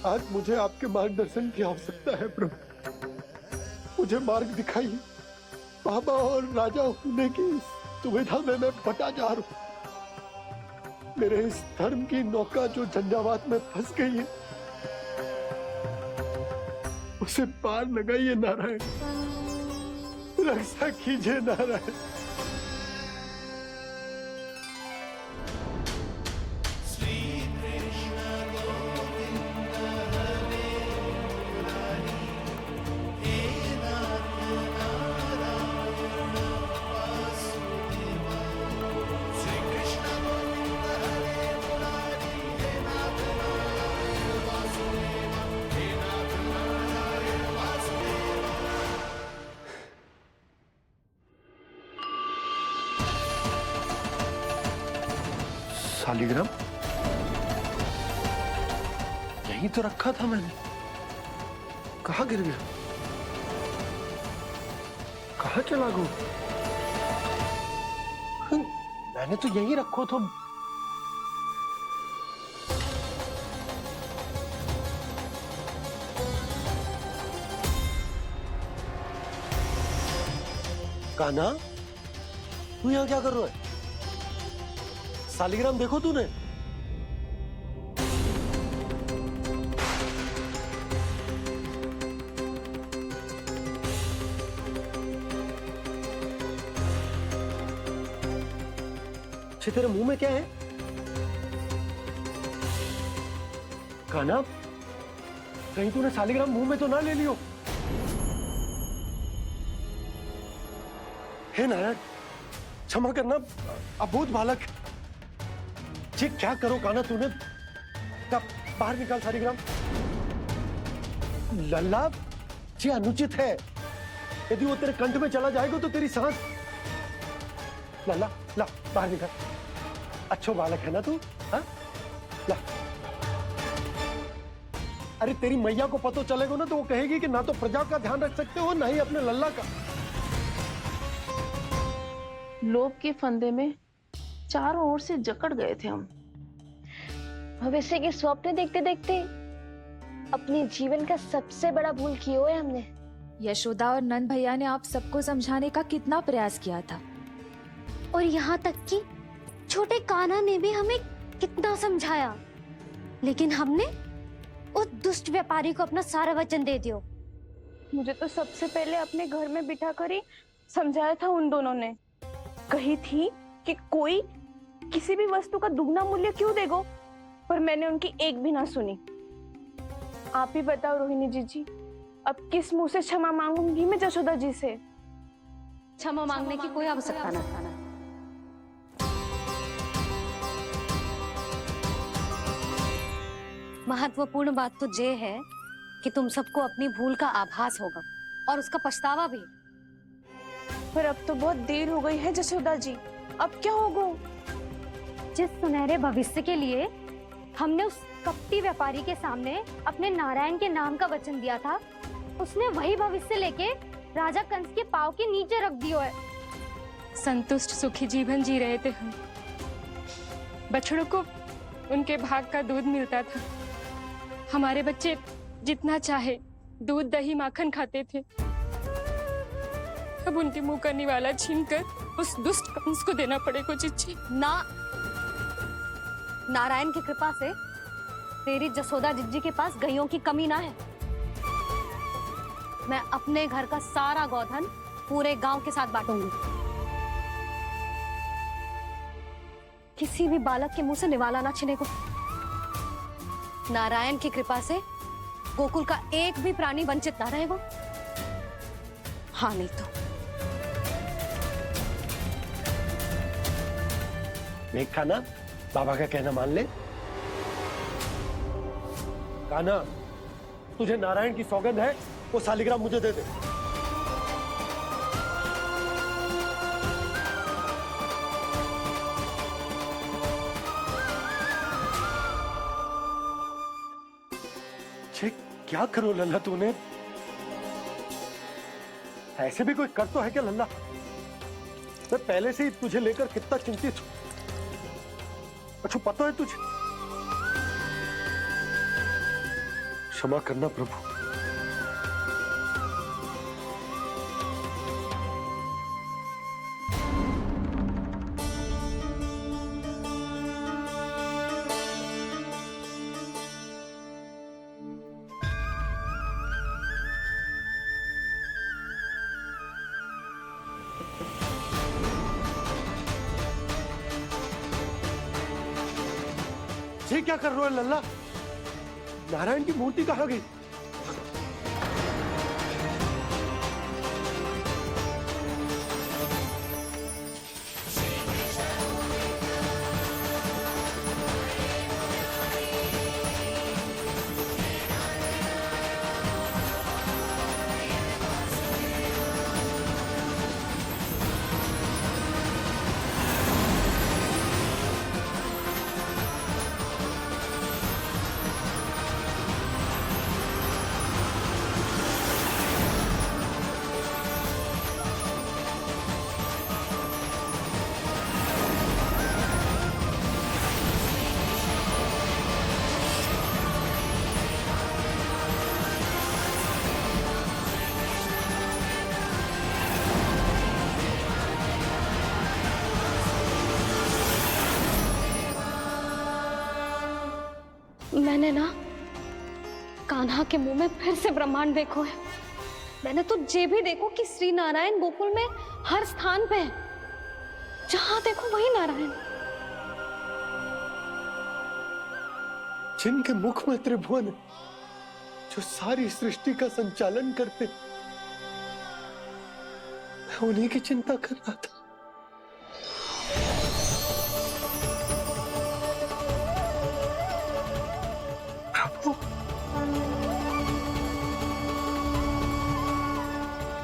आज मुझे आपके मार्गदर्शन की आवश्यकता है प्रभु। मुझे मार्ग दिखाइए। बाबा और राजा होने की सुविधा में मैं बटा जा रहा हूं। मेरे इस धर्म की नौका जो झंझावात में फंस गई है, उसे पार लगाइए नारायण। रक्षा कीजिए नारायण। शालिग्राम यहीं तो रखा था मैंने। कहाँ गिर गया? कहाँ चला गया? मैंने तो यहीं रखो था। कान्हा, तू यहाँ क्या कर रहा है? शालिग्राम देखो तूने? अच्छे, तेरे मुंह में क्या है? कान्हा, कहीं तूने शालिग्राम मुंह में तो ना ले लियो? हे नारायण, क्षमा करना, अबोध बालक। जी क्या करो कान्हा तूने? बाहर निकाल शालिग्राम। लल्ला, जी अनुचित है। यदि वो तेरे कंठ में चला जाएगा तो तेरी सांस। लल्ला, ला बाहर निकाल। अच्छो बालक है ना तू? हाँ, ला। अरे तेरी मैया को पता चलेगा ना तो वो कहेगी कि ना तो प्रजा का ध्यान रख सकते हो, ना ही अपने लल्ला का। लोभ के फंदे में चारों ओर से जकड़ गए थे हम। भविष्य के स्वप्न देखते देखते अपने जीवन का सबसे बड़ा भूल किया है हमने। यशोदा और नंद भैया ने आप सबको समझाने का कितना प्रयास किया था, और यहाँ तक कि छोटे कान्हा ने भी हमें कितना समझाया, लेकिन हमने उस दुष्ट व्यापारी को अपना सारा वचन दे दिया। मुझे तो सबसे पहले अपने घर में बिठा कर ही समझाया था उन दोनों ने। कही थी कि कोई किसी भी वस्तु का दुगना मूल्य क्यों देगो, पर मैंने उनकी एक भी ना सुनी। आप ही बताओ रोहिणी जी, अब किस मुंह से क्षमा मांगूंगी मैं जशोदा जी से? क्षमा मांगने की कोई आवश्यकता ना। महत्वपूर्ण बात तो ये है कि तुम सबको अपनी भूल का आभास होगा और उसका पछतावा भी। पर अब तो बहुत देर हो गई है जशोदा जी, अब क्या होगा? जिस सुनहरे भविष्य के लिए हमने उस कपटी व्यापारी के सामने अपने नारायण के नाम का वचन दिया था, उसने वही भविष्य लेके राजा कंस के पांव के नीचे रख दिया है। संतुष्ट सुखी जीवन जी रहे थे हम। बछड़ों को उनके भाग का दूध मिलता था। हमारे बच्चे जितना चाहे दूध दही माखन खाते थे। अब उनके मुंह का निवाला छीनकर उस दुष्ट कंस को देना पड़ेगा चिच्ची। ना, नारायण की कृपा से तेरी जसोदा जिज्जी के पास गायों की कमी ना है। मैं अपने घर का सारा गोधन पूरे गांव के साथ बांटूंगी। किसी भी बालक के मुंह से निवाला ना छिने को। नारायण की कृपा से गोकुल का एक भी प्राणी वंचित ना रहेगा। हाँ नहीं तो देख कान्हा, बाबा का कहना मान ले। कान्हा, तुझे नारायण की सौगंध है, वो शालिग्राम मुझे दे दे। छे, क्या करो लल्ला तूने? ऐसे भी कोई कर तो है क्या लल्ला? मैं पहले से ही तुझे लेकर कितना चिंतित हूं। अच्छा पता है तुझे, क्षमा करना प्रभु। ये क्या कर रहे हो लल्ला? नारायण की मूर्ति कहाँ गई? मैंने ना कान्हा के मुंह में फिर से ब्रह्मांड देखो है। मैंने तो ये भी देखो कि श्री नारायण गोकुल में हर स्थान पे है, जहां देखो वही नारायण। जिनके मुख में त्रिभुवन है, जो सारी सृष्टि का संचालन करते, मैं उन्हीं की चिंता कर रहा था। प्रभु,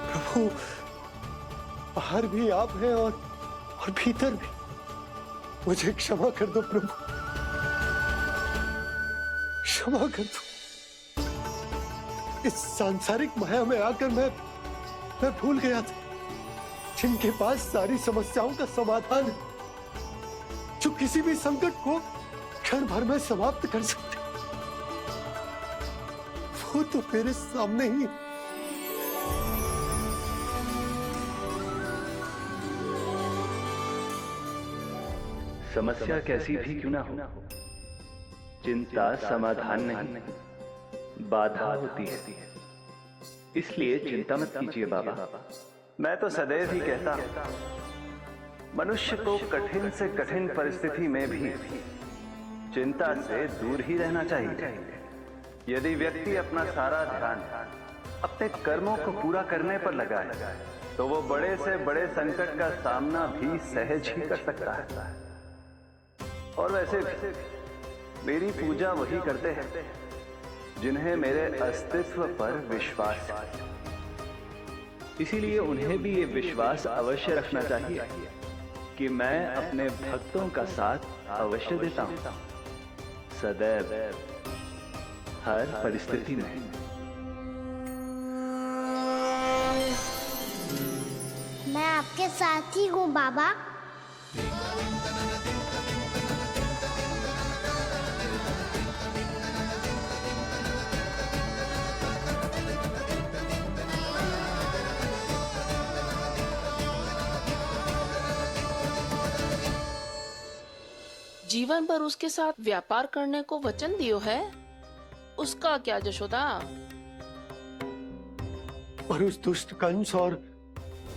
प्रभु, बाहर भी आप हैं और भीतर भी। मुझे क्षमा कर दो प्रभु, क्षमा कर दो। इस सांसारिक माया में आकर मैं भूल गया था जिनके पास सारी समस्याओं का समाधान है, जो किसी भी संकट को क्षण भर में समाप्त कर सकते, वो तो मेरे सामने ही। समस्या कैसी भी क्यों ना हो, चिंता समाधान नहीं, बाधा होती है। इसलिए चिंता मत कीजिए बाबा। मैं तो सदैव ही कहता हूं, मनुष्य को कठिन से कठिन परिस्थिति में भी चिंता से दूर ही रहना चाहिए। यदि व्यक्ति अपना सारा ध्यान अपने कर्मों को पूरा करने पर लगाए, तो वो बड़े से बड़े संकट का सामना भी सहज ही कर सकता है। और वैसे मेरी पूजा वही करते हैं जिन्हें मेरे अस्तित्व पर विश्वास है। इसीलिए उन्हें भी ये विश्वास अवश्य रखना चाहिए कि मैं अपने भक्तों का साथ अवश्य देता हूं, सदैव, हर परिस्थिति में। मैं आपके साथ ही हूँ बाबा। जीवन भर उसके साथ व्यापार करने को वचन दियो है, उसका क्या जशोदा? और उस दुष्ट कंस और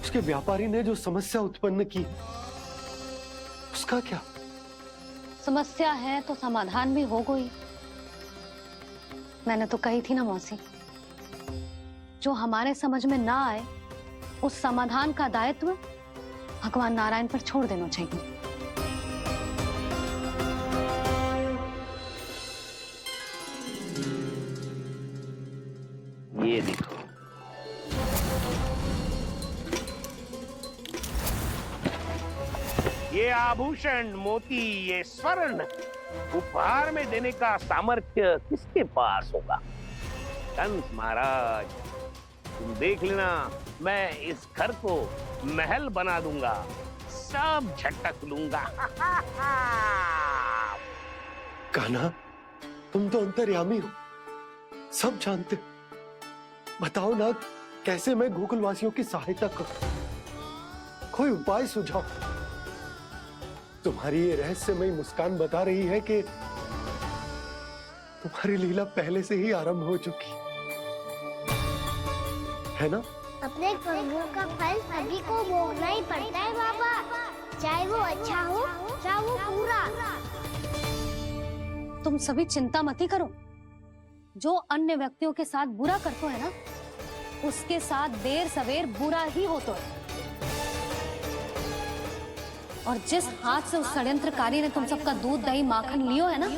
उसके व्यापारी ने जो समस्या उत्पन्न की, उसका क्या? समस्या है तो समाधान भी हो गई। मैंने तो कही थी ना मौसी, जो हमारे समझ में ना आए उस समाधान का दायित्व भगवान नारायण पर छोड़ देना चाहिए। ये देखो, ये आभूषण, मोती, ये स्वर्ण उपहार में देने का सामर्थ्य किसके पास होगा? कंस महाराज, तुम देख लेना, मैं इस घर को महल बना दूंगा, सब झटक लूंगा। कान्हा, तुम तो अंतर्यामी हो, सब जानते। बताओ ना, कैसे मैं गोकुल वासियों की सहायता करूं? कोई उपाय सुझाओ। तुम्हारी ये रहस्यमयी मुस्कान बता रही है कि तुम्हारी लीला पहले से ही आरंभ हो चुकी है ना? अपने कर्मों का फल सभी को भोगना ही पड़ता है बाबा, चाहे वो अच्छा हो चाहे वो बुरा। तुम सभी चिंता मत ही करो। जो अन्य व्यक्तियों के साथ बुरा करते है ना, उसके साथ देर सवेर बुरा ही होता है। और जिस हाथ से उस षड्यंत्रकारी ने तुम सबका दूध दही माखन लियो है ना,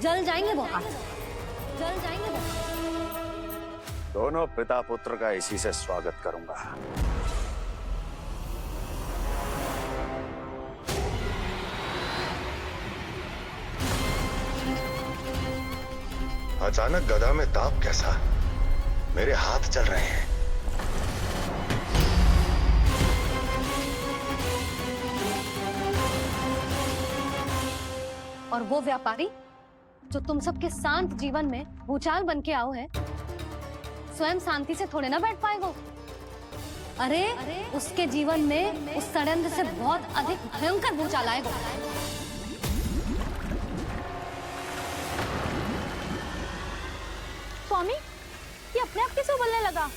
जल जाएंगे वो हाथ, जल जाएंगे वो। दोनों पिता पुत्र का इसी से स्वागत करूंगा। अचानक गदा में ताप कैसा? मेरे हाथ चल रहे हैं। और वो व्यापारी जो तुम सबके शांत जीवन में भूचाल बन के आओ है, स्वयं शांति से थोड़े ना बैठ पाएगा। अरे उसके जीवन में उस षड्यंत्र से बहुत अधिक भयंकर भूचाल आएगा। स्वामी, ये अपने आप कैसे बोलने लगा?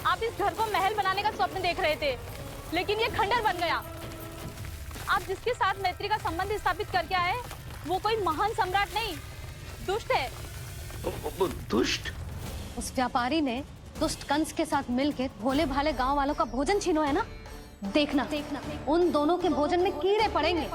आप इस घर को महल बनाने का स्वप्न देख रहे थे, लेकिन ये खंडर बन गया। आप जिसके साथ मैत्री का संबंध स्थापित करके आए, वो कोई महान सम्राट नहीं, दुष्ट है। दुष्ट? उस व्यापारी ने दुष्ट कंस के साथ मिलकर भोले भाले गांव वालों का भोजन छीनो है ना। देखना उन दोनों के भोजन में कीड़े पड़ेंगे।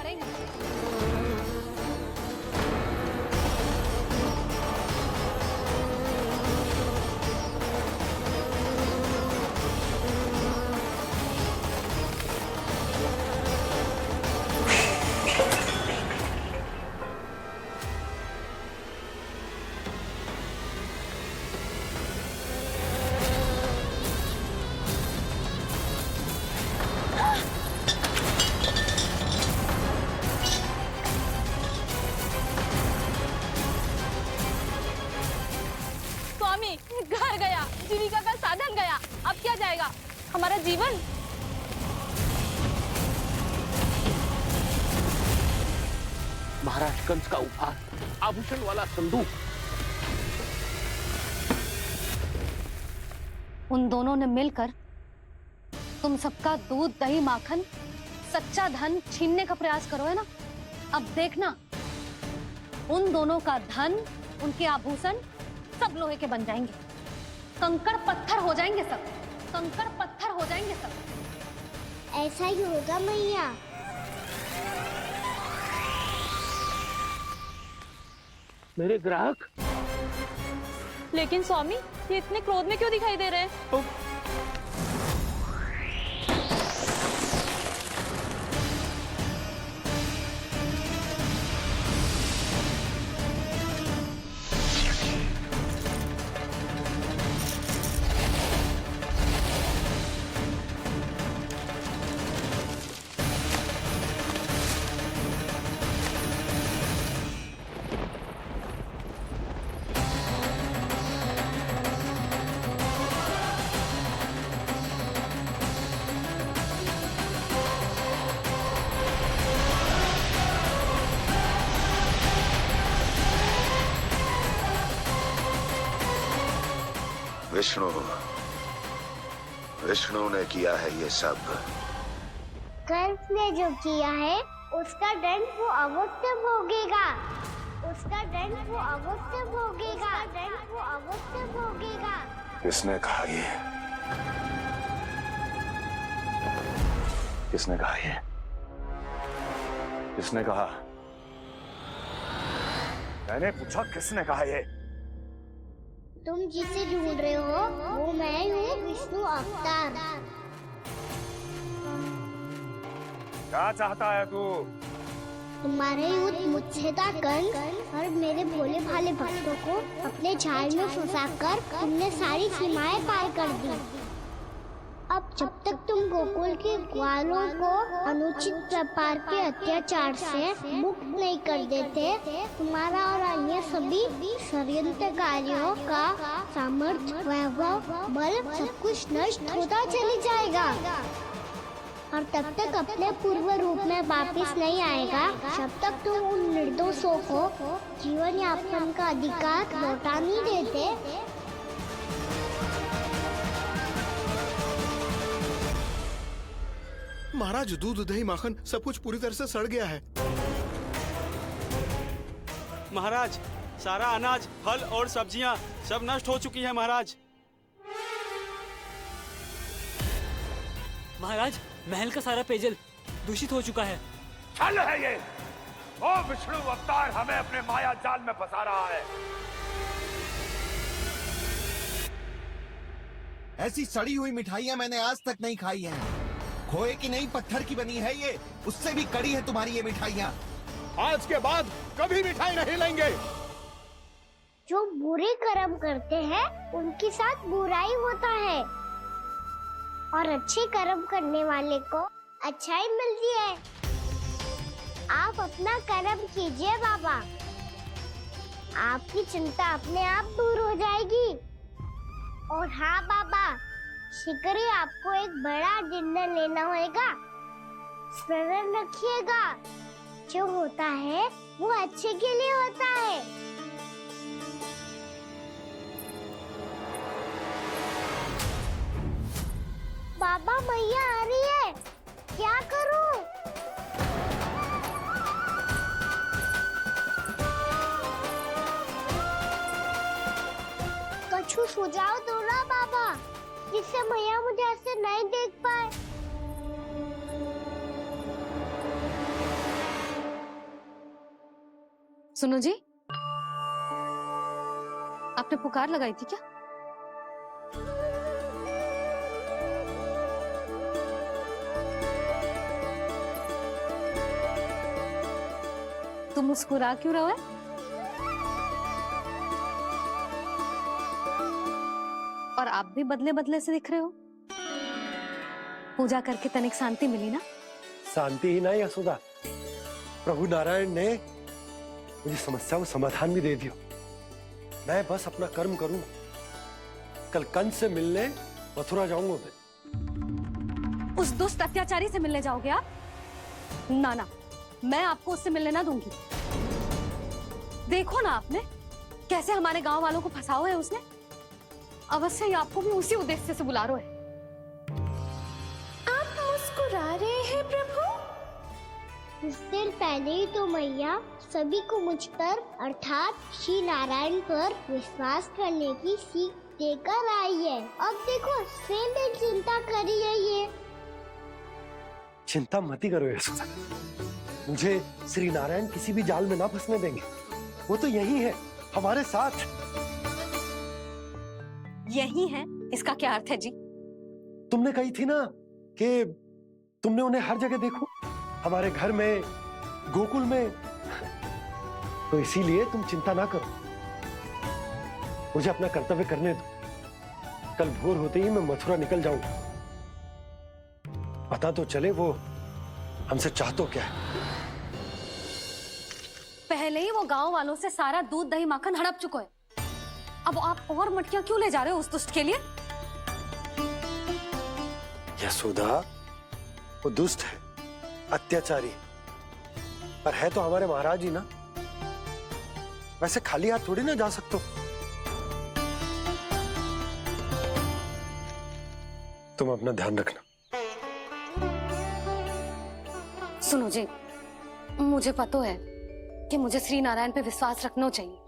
घर गया, जीविका का साधन गया, अब क्या जाएगा हमारा जीवन? महाराज कंस का उपहार, आभूषण वाला संदूक। उन दोनों ने मिलकर तुम सबका दूध दही माखन सच्चा धन छीनने का प्रयास करो है ना। अब देखना उन दोनों का धन, उनके आभूषण सब लोहे के बन जाएंगे, कंकड़ पत्थर हो जाएंगे सब, कंकड़ पत्थर हो जाएंगे सब। ऐसा ही होगा मैया। मेरे ग्राहक? लेकिन स्वामी, ये इतने क्रोध में क्यों दिखाई दे रहे हैं? विष्णु ने किया है ये सब। कंस ने जो किया है उसका दंड वो अवश्य भोगेगा, उसका दंड वो अवश्य भोगेगा, दंड वो अवश्य भोगेगा। किसने कहा ये? किसने कहा ये? किसने कहा? मैंने पूछा किसने कहा ये? तुम जिसे ढूंढ रहे हो वो मैं हूँ, विष्णु अवतार। क्या चाहता है तू? तुम्हारे युद्ध मुच्छेदा कंस और मेरे भोले भाले भक्तों को अपने जाल में फंसाकर तुमने सारी सीमाएं पार कर दी। अब जब तक तुम गोकुल के ग्वालों को अनुचित प्रकार के अत्याचार से मुक्त नहीं कर देते, तुम्हारा और अन्य सभी षड्यंत्रकारियों का सामर्थ्य, वैभव, बल सब कुछ नष्ट होता चली जाएगा और तब तक अपने पूर्व रूप में वापस नहीं आएगा जब तक तुम उन निर्दोषों को जीवन यापन का अधिकार लौटा नहीं देते। महाराज, दूध, दही, माखन सब कुछ पूरी तरह से सड़ गया है। महाराज, सारा अनाज, फल और सब्जियां सब नष्ट हो चुकी हैं महाराज। महाराज, महल का सारा पेयजल दूषित हो चुका है। छल है ये। ओ विष्णु अवतार हमें अपने माया जाल में फंसा रहा है। ऐसी सड़ी हुई मिठाइयाँ मैंने आज तक नहीं खाई हैं। खोए की नहीं, पत्थर की बनी है ये, उससे भी कड़ी है तुम्हारी ये मिठाइयाँ। आज के बाद कभी मिठाई नहीं लेंगे। जो बुरे कर्म करते हैं उनके साथ बुराई होता है और अच्छे कर्म करने वाले को अच्छाई मिलती है। आप अपना कर्म कीजिए बाबा, आपकी चिंता अपने आप दूर हो जाएगी। और हाँ बाबा, शीघ्र ही आपको एक बड़ा निर्णय लेना होगा। स्मरण रखिएगा, जो होता है वो अच्छे के लिए होता है। बाबा, मैया आ रही है, क्या करूं? कुछ सुझाव दो ना बाबा, जिससे मैया मुझे ऐसे नहीं देख पाए। सुनो जी, आपने पुकार लगाई थी क्या? तुम मुस्कुरा क्यों रहे हो? और आप भी बदले बदले से दिख रहे हो। पूजा करके तनिक शांति मिली ना? शांति ही नहीं यशोदा, प्रभु नारायण ने मुझे समस्या को समाधान भी दे दिया। मैं बस अपना कर्म करूंगा। कल कंस से मिलने मथुरा जाऊंगा मैं। उस दुष्ट अत्याचारी से मिलने जाओगे आप? ना ना, मैं आपको उससे मिलने ना दूंगी। देखो ना आपने कैसे हमारे गांव वालों को फंसाओ है उसने। अवश्य ही आपको भी उसी उद्देश्य से बुला रहा है। आप मुस्कुरा रहे हैं प्रभु? कुछ देर पहले ही तो मैया सभी को मुझ पर अर्थात श्री नारायण पर विश्वास करने की सीख देकर आई है। अब देखो स्वयं चिंता करी है ये। चिंता मत ही करो यशोदा, मुझे श्री नारायण किसी भी जाल में ना फंसने देंगे। वो तो यही है हमारे साथ। यही है, इसका क्या अर्थ है जी? तुमने कही थी ना कि तुमने उन्हें हर जगह देखो, हमारे घर में, गोकुल में। तो इसीलिए तुम चिंता ना करो, मुझे अपना कर्तव्य करने दो। कल भोर होते ही मैं मथुरा निकल जाऊंगा। पता तो चले वो हमसे चाहतो क्या है। पहले ही वो गांव वालों से सारा दूध, दही, माखन हड़प चुके हैं। अब आप और मटकियां क्यों ले जा रहे हो उस दुष्ट के लिए? यशोदा, वो दुष्ट है, अत्याचारी, पर है तो हमारे महाराज ही ना। वैसे खाली हाथ थोड़ी ना जा सकते। तुम अपना ध्यान रखना। सुनो जी, मुझे पता है कि मुझे श्री नारायण पे विश्वास रखना चाहिए,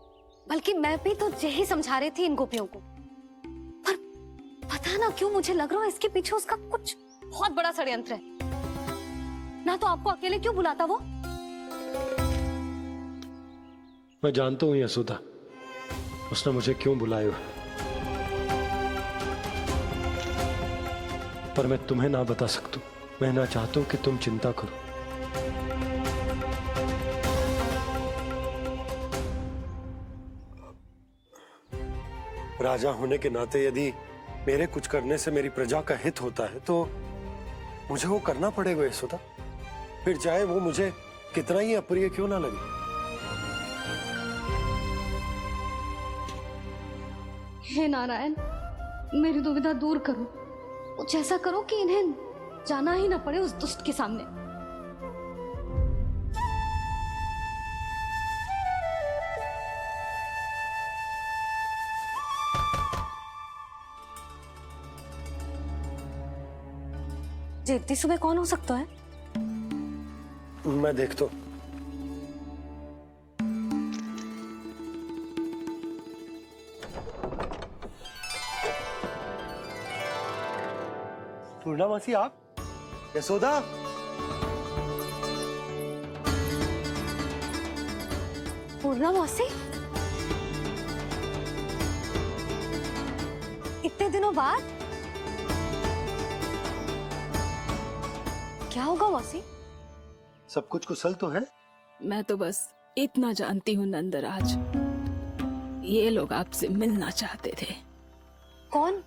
बल्कि मैं भी तो यही समझा रही थी इन गोपियों को। पर पता ना क्यों मुझे लग रहा है इसके पीछे उसका कुछ बहुत बड़ा षड्यंत्र है। ना तो आपको अकेले क्यों बुलाता वो? मैं जानता हूँ यशोदा, उसने मुझे क्यों बुलाया। पर मैं तुम्हें ना बता सकता। मैं ना चाहता हूं कि तुम चिंता करो। राजा होने के नाते यदि मेरे कुछ करने से मेरी प्रजा का हित होता है तो मुझे वो करना पड़ेगा यशोदा, फिर चाहे वो मुझे कितना ही अप्रिय क्यों ना लगे। हे नारायण, मेरी दुविधा दूर करो। कुछ ऐसा करो कि इन्हें जाना ही ना पड़े उस दुष्ट के सामने। जी इतनी सुबह कौन हो सकता है? मैं देखता हूं। पूर्णा मासी, आप? यशोदा? पूर्णा मौसी, इतने दिनों बाद क्या होगा मौसी? सब कुछ कुशल तो है? मैं तो बस इतना जानती हूँ नंदराज, ये लोग आपसे मिलना चाहते थे। कौन?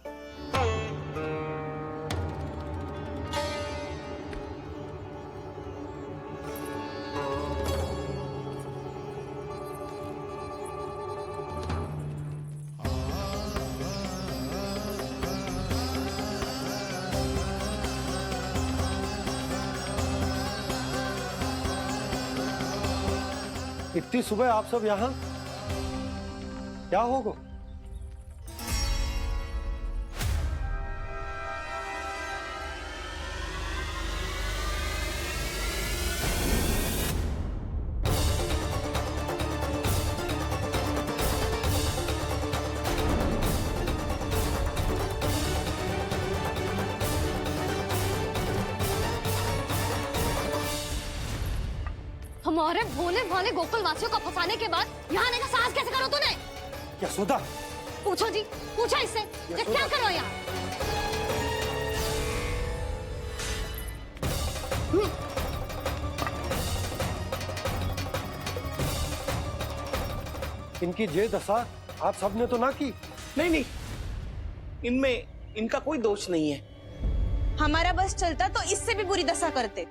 इतनी सुबह आप सब यहाँ? क्या होगा? हमारे भोले भाले गोकुल वासियों को फंसाने के बाद यहाँ आने का साहस कैसे करो तूने? यशोदा! पूछो जी, पूछो इससे, ये क्या करो यहाँ? इनकी ये दशा आप सबने तो ना की? नहीं नहीं, इनमें इनका कोई दोष नहीं है। हमारा बस चलता तो इससे भी बुरी दशा करते।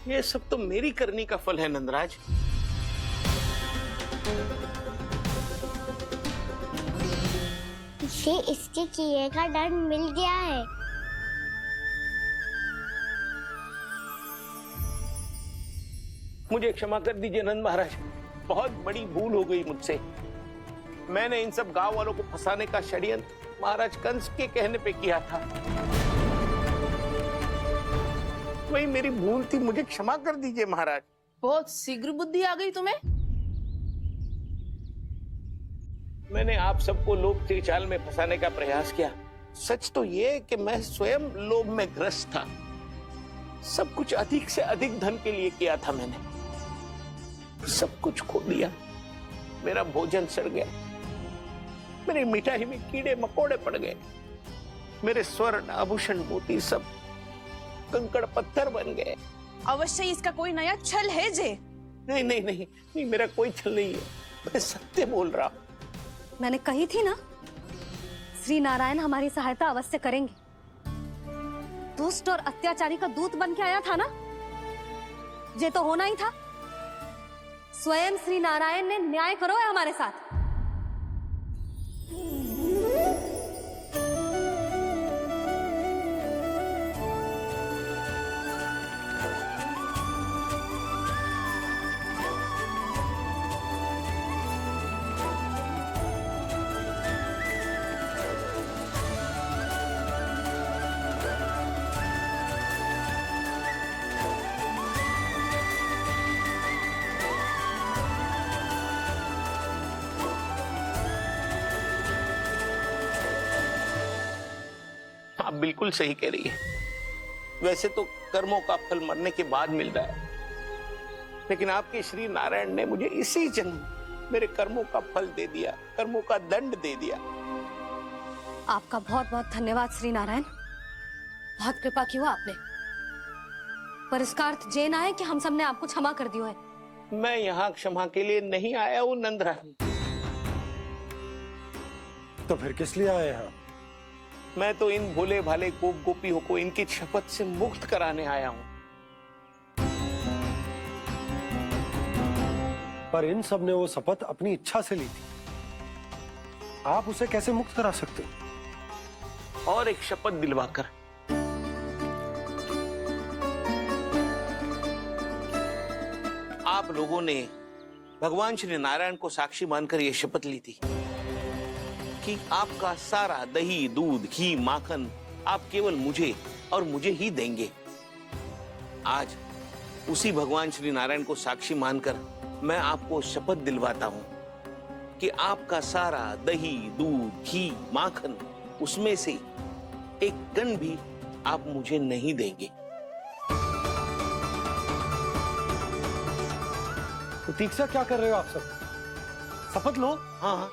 ये सब तो मेरी करनी का फल है नंदराज। इसे इसके किए का दंड मिल गया है। मुझे क्षमा कर दीजिए नंद महाराज, बहुत बड़ी भूल हो गई मुझसे। मैंने इन सब गांव वालों को फंसाने का षड्यंत्र महाराज कंस के कहने पे किया था। वही मेरी भूल थी, मुझे क्षमा कर दीजिए महाराज। बहुत शीघ्र बुद्धि आ गई तुम्हें। मैंने आप सबको लोभ के चाल में फंसाने का प्रयास किया। सच तो ये कि मैं स्वयं लोभ में ग्रस्त था। सब कुछ अधिक से अधिक धन के लिए किया था मैंने। सब कुछ खो दिया। मेरा भोजन सड़ गया, मेरी मिठाई में कीड़े मकोड़े पड़ गए, मेरे स्वर्ण आभूषण मोती सब कंकड़ पत्थर बन गए। अवश्य इसका कोई नया छल है जे। नहीं नहीं नहीं नहीं, मेरा कोई छल नहीं है, मैं सत्य बोल रहा हूं। मैंने कही थी ना, श्री नारायण हमारी सहायता अवश्य करेंगे। दुष्ट और अत्याचारी का दूत बन के आया था ना, ये तो होना ही था। स्वयं श्री नारायण ने न्याय करो है हमारे साथ। आप बिल्कुल सही कह रही है। वैसे तो कर्मों का फल मरने के बाद मिल रहा है, लेकिन आपके श्री नारायण ने मुझे इसी जन्म मेरे कर्मों का फल दे दिया, कर्मों का दंड दे दिया। आपका बहुत बहुत धन्यवाद श्री नारायण। बहुत कृपा की हो आपने, पर इसका अर्थ ये ना है कि हम सबने आपको क्षमा कर दियो है। मैं यहाँ क्षमा के लिए नहीं आया हूँ नंदरानी। तो फिर किस लिए आए हैं? मैं तो इन भोले भाले गोप गोपियों को इनकी शपथ से मुक्त कराने आया हूँ। पर इन सब ने वो शपथ अपनी इच्छा से ली थी, आप उसे कैसे मुक्त करा सकते हो? और एक शपथ दिलवाकर। आप लोगों ने भगवान श्री नारायण को साक्षी मानकर यह शपथ ली थी कि आपका सारा दही, दूध, घी, माखन आप केवल मुझे और मुझे ही देंगे। आज उसी भगवान श्री नारायण को साक्षी मानकर मैं आपको शपथ दिलवाता हूं कि आपका सारा दही, दूध, घी, माखन, उसमें से एक कण भी आप मुझे नहीं देंगे। प्रतीक्षा क्या कर रहे हो आप सब? शपथ लो। हाँ हाँ।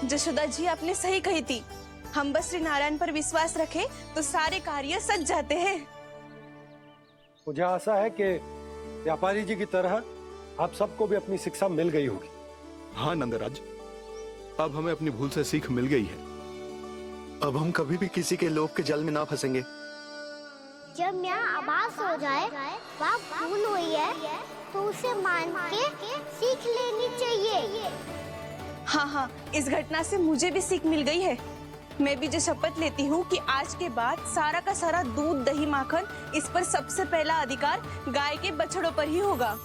जशोदा जी, आपने सही कही थी। हम बस श्री नारायण पर विश्वास रखें तो सारे कार्य सज जाते हैं। मुझे आशा है कि व्यापारी जी की तरह आप सबको भी अपनी शिक्षा मिल गई होगी। हाँ नंदराज, अब हमें अपनी भूल से सीख मिल गई है। अब हम कभी भी किसी के लोभ के जल में ना फंसेंगे। जब यहाँ आभास हो जाए वहाँ भूल हुई है तो उसे मान के सीख लेनी चाहिए। हाँ हाँ, इस घटना से मुझे भी सीख मिल गई है। मैं भी जो शपथ लेती हूँ कि आज के बाद सारा का सारा दूध, दही, माखन, इस पर सबसे पहला अधिकार गाय के बछड़ों पर ही होगा।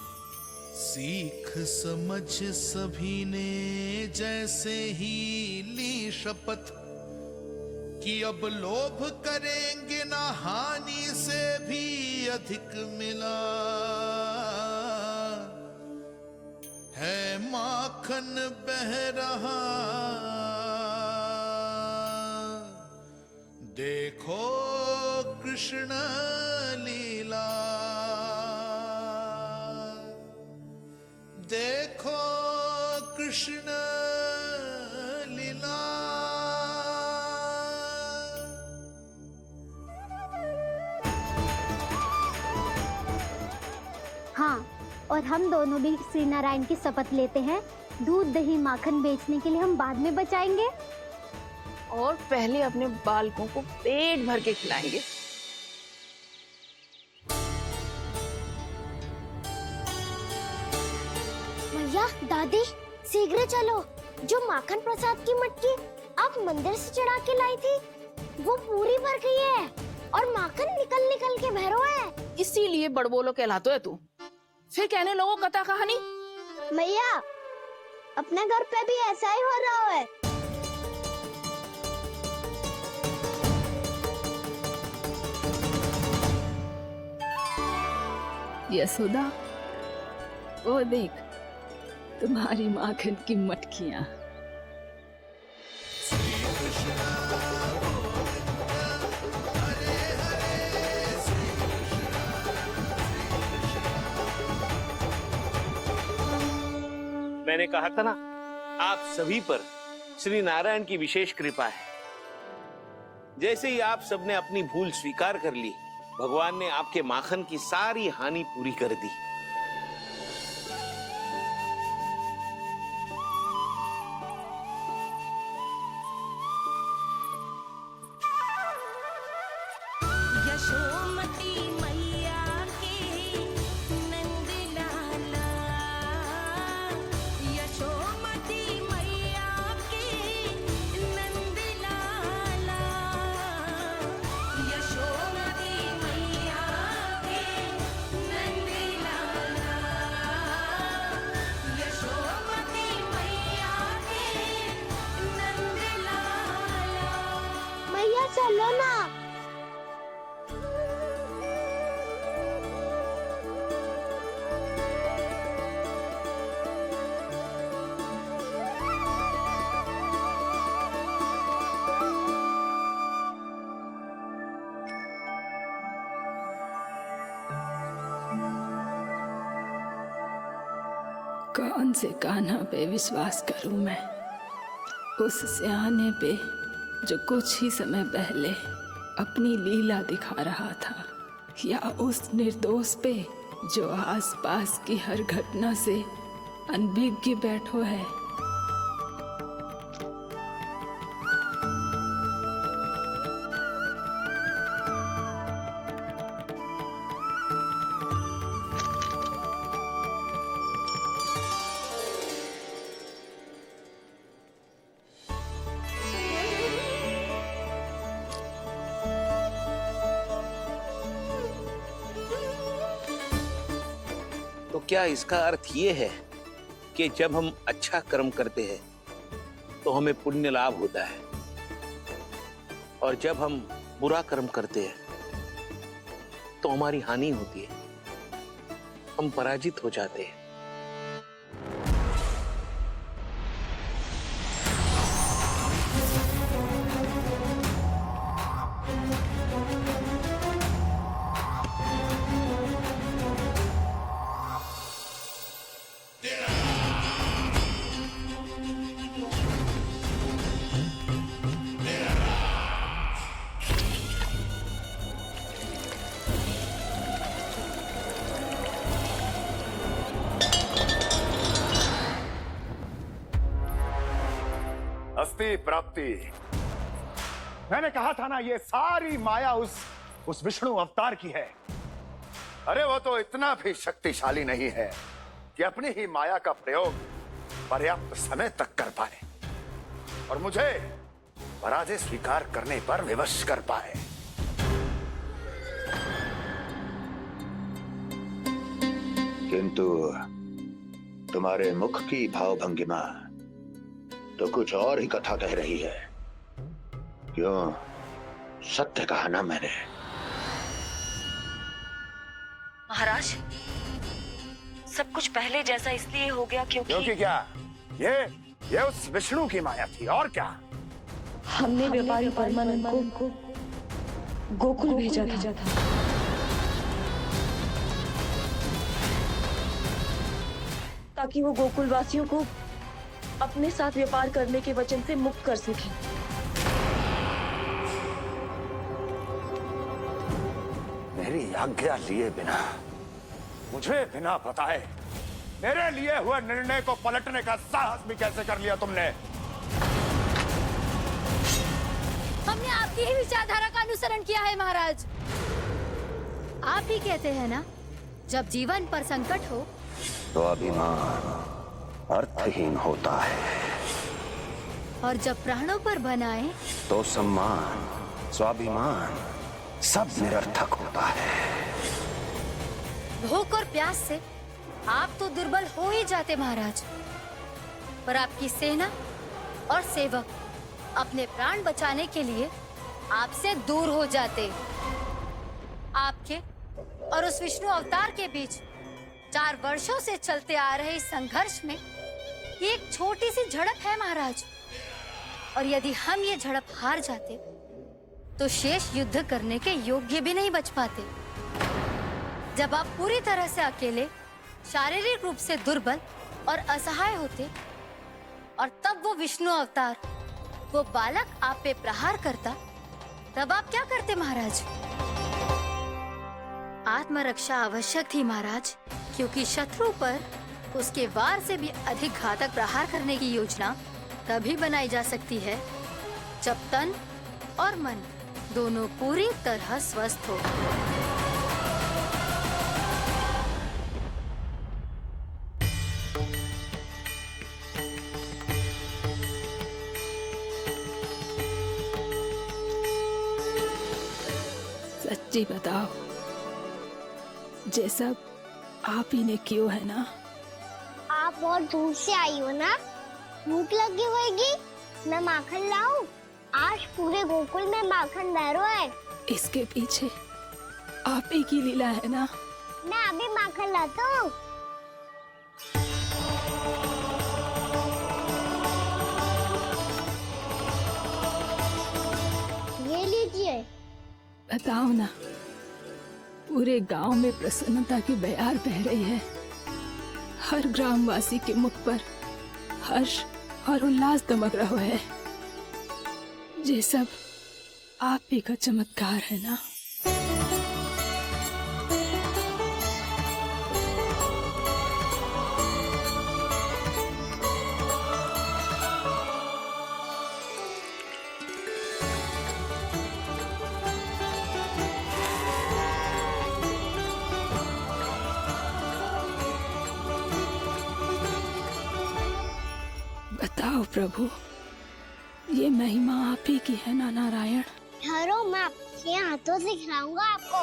सीख समझ सभी ने जैसे ही ली शपथ कि अब लोभ करेंगे ना हानि से भी अधिक मिला है, माखन बह रहा देखो कृष्ण लीला, देखो कृष्ण लीला। हाँ, और हम दोनों भी श्री नारायण की शपथ लेते हैं, दूध, दही, माखन बेचने के लिए हम बाद में बचाएंगे और पहले अपने बालकों को पेट भर के खिलाएंगे। भैया, दादी, शीघ्र चलो। जो माखन प्रसाद की मटकी आप मंदिर से चढ़ा के लाई थी वो पूरी भर गई है और माखन निकल निकल के भरो है। इसीलिए बड़बोलो कहलाते है तू। फिर कहने लोगों कथा कहानी। भैया, अपने घर पे भी ऐसा ही हो रहा है। यशोदा, वो देख तुम्हारी माखन की मटकियां। मैंने कहा था ना, आप सभी पर श्री नारायण की विशेष कृपा है। जैसे ही आप सबने अपनी भूल स्वीकार कर ली, भगवान ने आपके माखन की सारी हानि पूरी कर दी। यशोमती मैया की नंद लाला, यशोमती मैया की नंद लाला, यशोमती मैया की नंद लाला, यशोमती मैया की नंद लाला। मैया चलो ना। कौन से कान्हा पे विश्वास करूं मैं? उस सियाने पे जो कुछ ही समय पहले अपनी लीला दिखा रहा था, या उस निर्दोष पे जो आसपास की हर घटना से अनभिज्ञ बैठो है? तो क्या इसका अर्थ ये है कि जब हम अच्छा कर्म करते हैं तो हमें पुण्य लाभ होता है, और जब हम बुरा कर्म करते हैं तो हमारी हानि होती है, हम पराजित हो जाते हैं? अस्थि प्राप्ति। मैंने कहा था ना, ये सारी माया उस विष्णु अवतार की है। अरे वो तो इतना भी शक्तिशाली नहीं है कि अपनी ही माया का प्रयोग पर्याप्त समय तक कर पाए और मुझे पराजय स्वीकार करने पर विवश कर पाए। किंतु तुम्हारे मुख की भावभंगिमा तो कुछ और ही कथा कह रही है। क्यों? सत्य कहा ना मैंने। महाराज, सब कुछ पहले जैसा इसलिए हो गया क्योंकि क्या? ये उस विष्णु की माया थी, और क्या? हमने व्यापारी परमानंद को गोकुल भेजा था। ताकि वो गोकुल वासियों को अपने साथ व्यापार करने के वचन से मुक्त कर सके। मेरी आज्ञा लिए बिना, मुझे बिना बताए मेरे लिए हुए निर्णय को पलटने का साहस भी कैसे कर लिया तुमने? हमने आपकी ही विचारधारा का अनुसरण किया है महाराज। आप ही कहते हैं ना, जब जीवन पर संकट हो तो अभिमान अर्थहीन होता है, और जब प्राणों पर बनाए तो सम्मान स्वाभिमान सब निरर्थक होता है। भूख और प्यास से आप तो दुर्बल हो ही जाते महाराज, पर आपकी सेना और सेवक अपने प्राण बचाने के लिए आपसे दूर हो जाते। आपके और उस विष्णु अवतार के बीच 4 वर्षों से चलते आ रहे इस संघर्ष में ये एक छोटी सी झड़प है महाराज, और यदि हम ये झड़प हार जाते तो शेष युद्ध करने के योग्य भी नहीं बच पाते। जब आप पूरी तरह से अकेले, शारीरिक रूप से दुर्बल और असहाय होते, और तब वो विष्णु अवतार, वो बालक आप पे प्रहार करता, तब आप क्या करते महाराज? आत्मरक्षा आवश्यक थी महाराज, क्योंकि शत्रु पर उसके वार से भी अधिक घातक प्रहार करने की योजना तभी बनाई जा सकती है जब तन और मन दोनों पूरी तरह स्वस्थ हो। सच्ची बताओ, ये सब आप ही ने क्यों है ना? आप बहुत दूर से आई हो ना, भूख लगी होगी। मैं माखन लाऊं? आज पूरे गोकुल में माखन बह रहा है। इसके पीछे आप ही की लीला है ना? मैं अभी माखन लाता हूँ। ये लीजिए। बताओ ना, पूरे गांव में प्रसन्नता की बयार बह रही है। हर ग्रामवासी के मुख पर हर्ष और उल्लास दमक रहो है। ये सब आप ही का चमत्कार है ना। बताओ प्रभु, ये महिमा आप ही की है ना नारायण? ठहरो, मैं आपके हाथों से खिलाऊंगा आपको।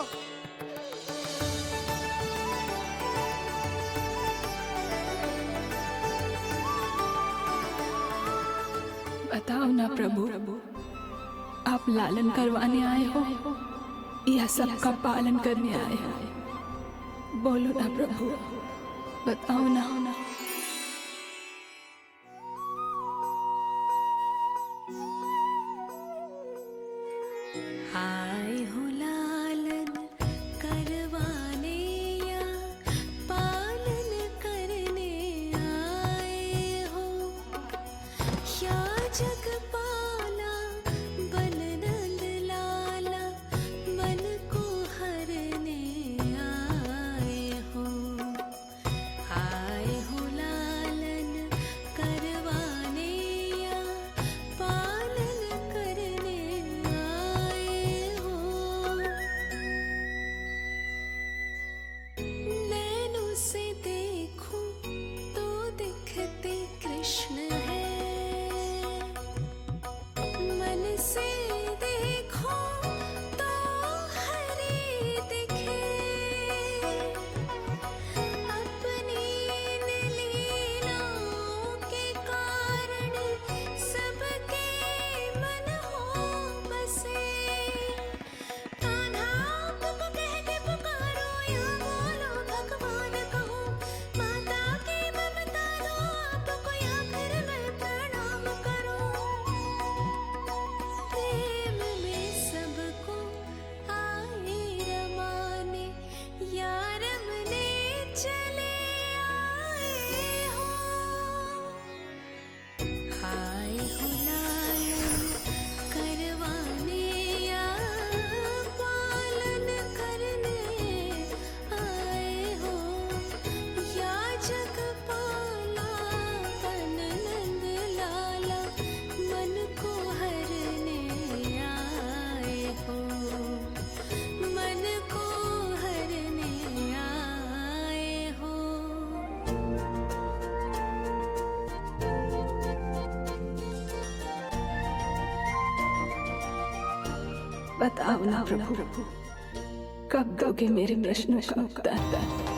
बताओ ना प्रभु, आप लालन करवाने आए हो या सबका पालन करने आए हो? बोलो ना प्रभु, बताओ ना। आए हो लालन करवाने या पालन करने आए हो, या जगपाला बन नंद लाला मन को हरने आए हो। आए हो लालन करवाने या पालन करने आए हो। नैनों से देखूं तो दिखते कृष्ण है, मन से देखो तो हरि दिखे। अपनी इन लीलाओं के कारण सबके मन हो बसे। कान्हा आपको कह के पुकारो या बोलो भगवान कहो, माता की ममता दो आपको या फिर मैं प्रणाम करूं। प्रेम में सबको आए रमाने, या रमने चले आए हो। आए हो लालन करवाने या पालन करने आए हो, या जगपाला बन नंद लाला मन को हरने आए हो। मन को हरने आए हो। बताओ ना प्रभु, कब दोगे मेरे प्रश्नों का उत्तर?